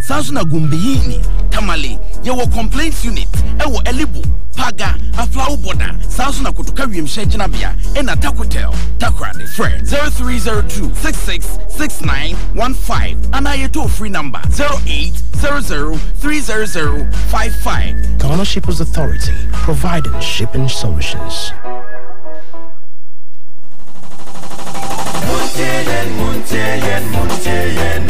Sasuna Gumbihini, Tamale, Yawo Complaints Unit, Ewo Elibu, Paga, a flower border, Sasuna Kutukarium Shejinabia, and a Takutel, Takrade, Fred 0302 666915, and I toll free number 0800-300-55. Ghana Shippers Authority, providing shipping solutions. Monteyen, 107.1.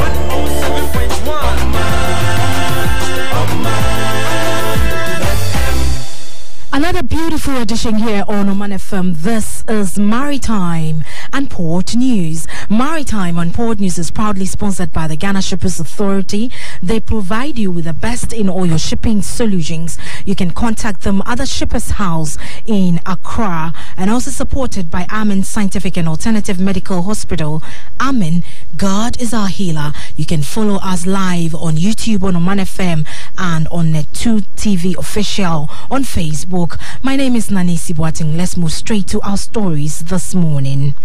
Another beautiful edition here on Omanfm. This is Maritime and Port News. Maritime and Port News is proudly sponsored by the Ghana Shippers Authority. They provide you with the best in all your shipping solutions. You can contact them at the Shippers House in Accra, and also supported by Amen Scientific and Alternative Medical Hospital. Amen, God is our healer. You can follow us live on YouTube on Omanfm and on Net2 TV official on Facebook. My name is Nanisi Boateng. Let's move straight to our stories this morning.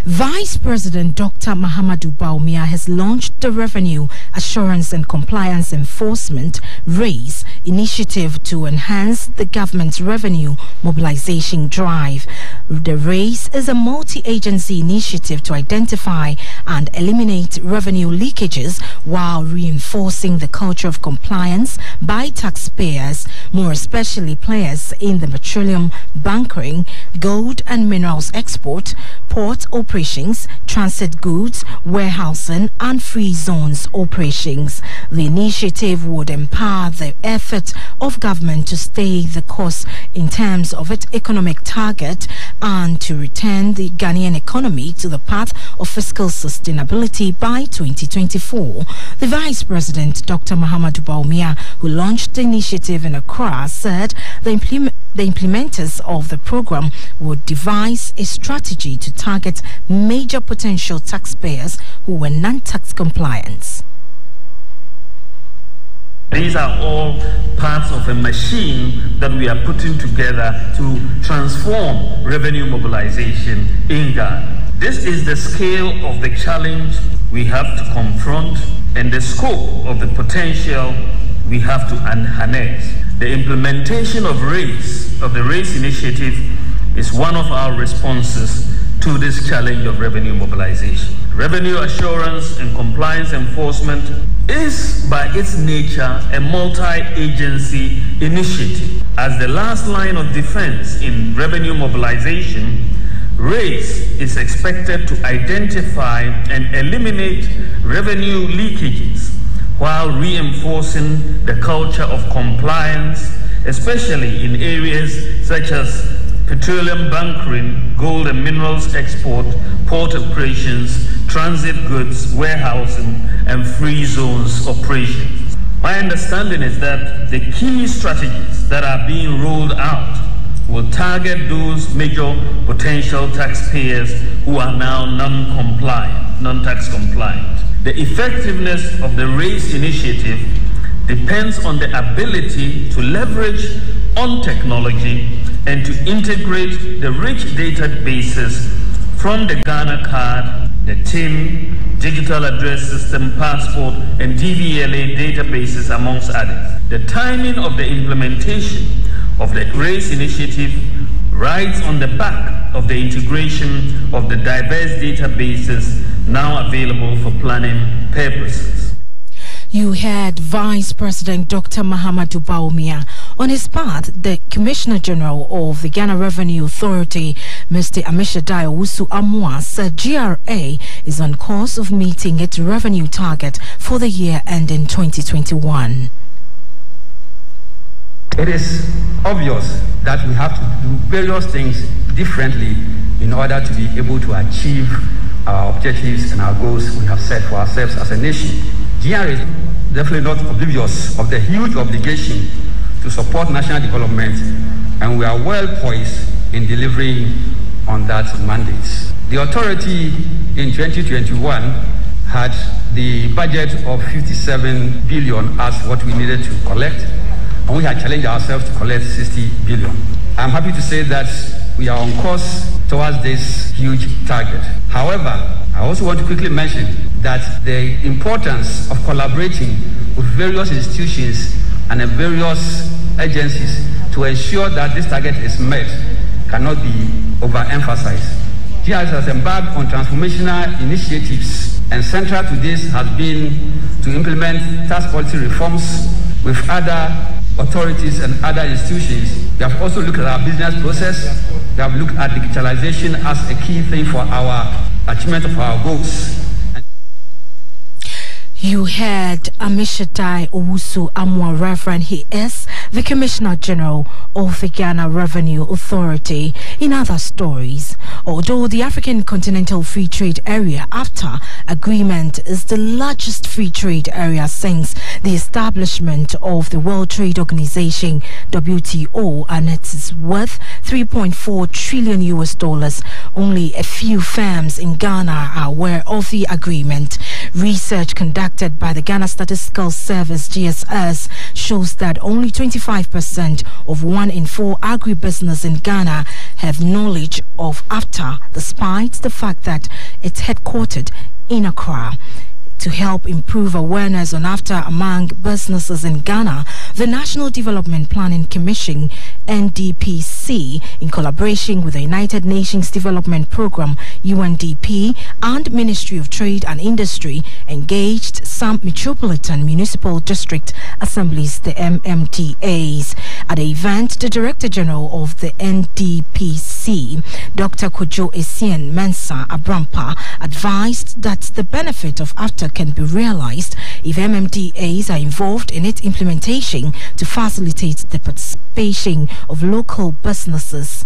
Vice President Dr. Mahamudu Bawumia has launched the Revenue Assurance and Compliance Enforcement RACE initiative to enhance the government's revenue mobilization drive. The RACE is a multi-agency initiative to identify and eliminate revenue leakages while reinforcing the culture of compliance by taxpayers, more especially players in the petroleum, bunkering, gold and minerals export, port operations, transit goods, warehousing, and free zones operations. The initiative would empower the effort of government to stay the course in terms of its economic target and to return the Ghanaian economy to the path of fiscal sustainability by 2024. The Vice President, Dr. Mahamudu Bawumia, who launched the initiative in Accra, said the implementers of the program would devise a strategy to target major potential taxpayers who were non-tax compliant. These are all parts of a machine that we are putting together to transform revenue mobilization in Ghana. This is the scale of the challenge we have to confront and the scope of the potential we have to harness. The implementation of the RACE initiative is one of our responses to this challenge of revenue mobilization. Revenue assurance and compliance enforcement is by its nature a multi-agency initiative. As the last line of defense in revenue mobilization, RACE is expected to identify and eliminate revenue leakages while reinforcing the culture of compliance, especially in areas such as petroleum bunkering, gold and minerals export, port operations, transit goods, warehousing, and free zones operations. My understanding is that the key strategies that are being rolled out will target those major potential taxpayers who are now non-tax compliant. The effectiveness of the RACE initiative depends on the ability to leverage on technology and to integrate the rich databases from the Ghana card, the TIN, digital address system, passport, and DVLA databases, amongst others. The timing of the implementation of the RACE initiative rides on the back of the integration of the diverse databases now available for planning purposes. You heard Vice President Dr. Mahamudu Bawumia. On his part, the Commissioner General of the Ghana Revenue Authority, Mr. Amishadai Owusu-Amoah, said GRA is on course of meeting its revenue target for the year ending 2021. It is obvious that we have to do various things differently in order to be able to achieve our objectives and our goals we have set for ourselves as a nation. GRA is definitely not oblivious of the huge obligation to support national development, and we are well poised in delivering on that mandate. The authority in 2021 had the budget of 57 billion as what we needed to collect, and we had challenged ourselves to collect 60 billion. I'm happy to say that we are on course towards this huge target. However, I also want to quickly mention that the importance of collaborating with various institutions and various agencies to ensure that this target is met cannot be overemphasized. GIS has embarked on transformational initiatives, and central to this has been to implement tax policy reforms with other authorities and other institutions. We have also looked at our business process. We have looked at digitalization as a key thing for our achievement of our goals. You heard Amishatai Owusu Amwa Reverend. He is the Commissioner General of the Ghana Revenue Authority. In other stories, although the African Continental Free Trade Area AfTA agreement is the largest free trade area since the establishment of the World Trade Organization WTO, and it is worth $3.4 trillion, only a few firms in Ghana are aware of the agreement. Research conducted by the Ghana Statistical Service GSS shows that only 25% of 1 in 4 agribusiness in Ghana have knowledge of AfTA, despite the fact that it's headquartered in Accra. To help improve awareness on AfTA among businesses in Ghana, the National Development Planning Commission, NDPC, in collaboration with the United Nations Development Programme, UNDP, and Ministry of Trade and Industry, engaged some Metropolitan Municipal District Assemblies, the MMDAs. At the event, the Director General of the NDPC, Dr. Kojo Essien Mensah Abrampa, advised that the benefit of AfTA can be realized if MMDAs are involved in its implementation to facilitate the participation of local businesses.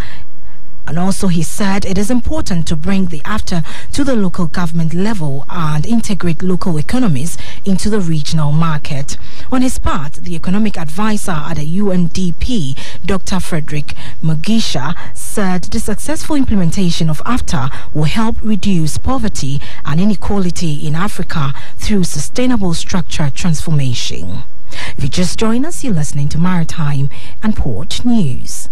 And also, he said it is important to bring the AfTA to the local government level and integrate local economies into the regional market. On his part, the economic advisor at the UNDP, Dr. Frederick Mugisha, said the successful implementation of AfTA will help reduce poverty and inequality in Africa through sustainable structure transformation. If you just join us, you're listening to Maritime and Port News.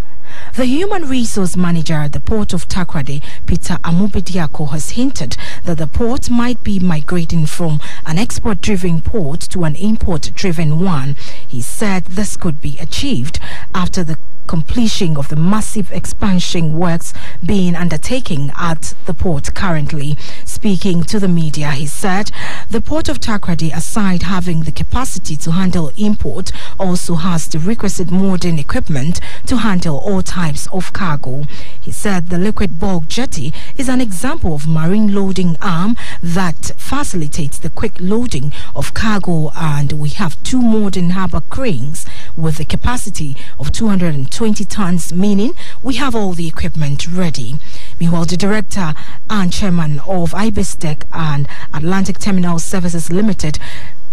The Human Resource Manager at the Port of Takoradi, Peter Amubidiako, has hinted that the port might be migrating from an export-driven port to an import-driven one. He said this could be achieved after the completion of the massive expansion works being undertaken at the port currently. Speaking to the media, he said the Port of Takoradi, aside having the capacity to handle import, also has the requisite modern equipment to handle all types of cargo. He said the liquid bulk jetty is an example of marine loading arm that facilitates the quick loading of cargo, and we have 2 modern harbor cranes with the capacity of 220 tons, meaning we have all the equipment ready. Meanwhile, the director and chairman of IBISTEC and Atlantic Terminal Services Limited,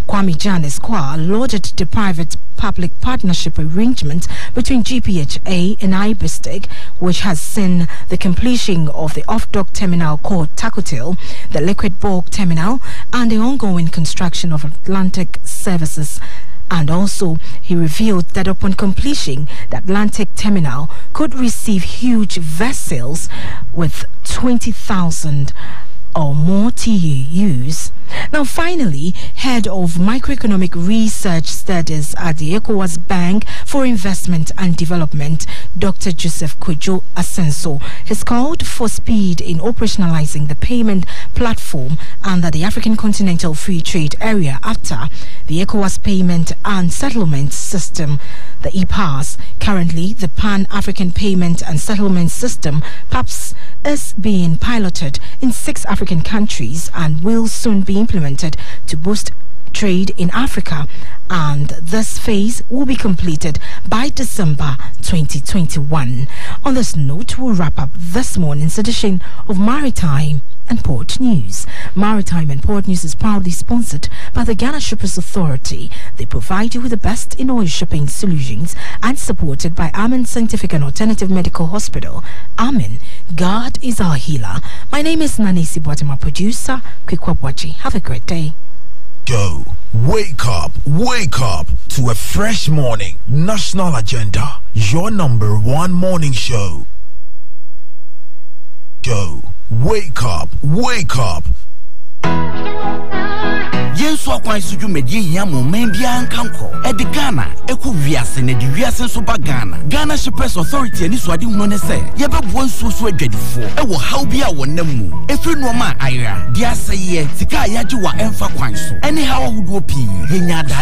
Kwame Janice Kwa, lauded the private-public partnership arrangement between GPHA and IBISTEC, which has seen the completion of the off-dock terminal called Takotil, the liquid bulk terminal, and the ongoing construction of Atlantic Services. And also, he revealed that upon completion, the Atlantic Terminal could receive huge vessels with 20,000 or more TEUs. Now, finally, head of microeconomic research studies at the ECOWAS Bank for Investment and Development, Dr. Joseph Kojo Asenso, has called for speed in operationalizing the payment platform under the African Continental Free Trade Area AfTA, the ECOWAS Payment and Settlement System, the EPAS. Currently, the Pan-African Payment and Settlement System, PAPS, is being piloted in 6 African countries and will soon be implemented to boost trade in Africa, and this phase will be completed by December 2021. On this note, we'll wrap up this morning's edition of Maritime and Port News. Maritime and Port News is proudly sponsored by the Ghana Shippers Authority. They provide you with the best in oil shipping solutions and supported by Amen Scientific and Alternative Medical Hospital. Amen. God is our healer. My name is Nanesi Boateng, producer. Kwikwabuachi. Have a great day. Go. Wake up to a fresh morning. National Agenda, your #1 morning show. Go. Wake up Yensu akwan so dwumadi hia mo man bia nkankro edi Ghana eku wiase na di wiase so ba Ghana Shippers Authority ani so ade hunu ne se ye bebo nsuo so adwadifo e wo haw bia wonam mu efiri no ma ayra dia seye sika yaji wa emfa kwan so eni hawo hodo pi yenya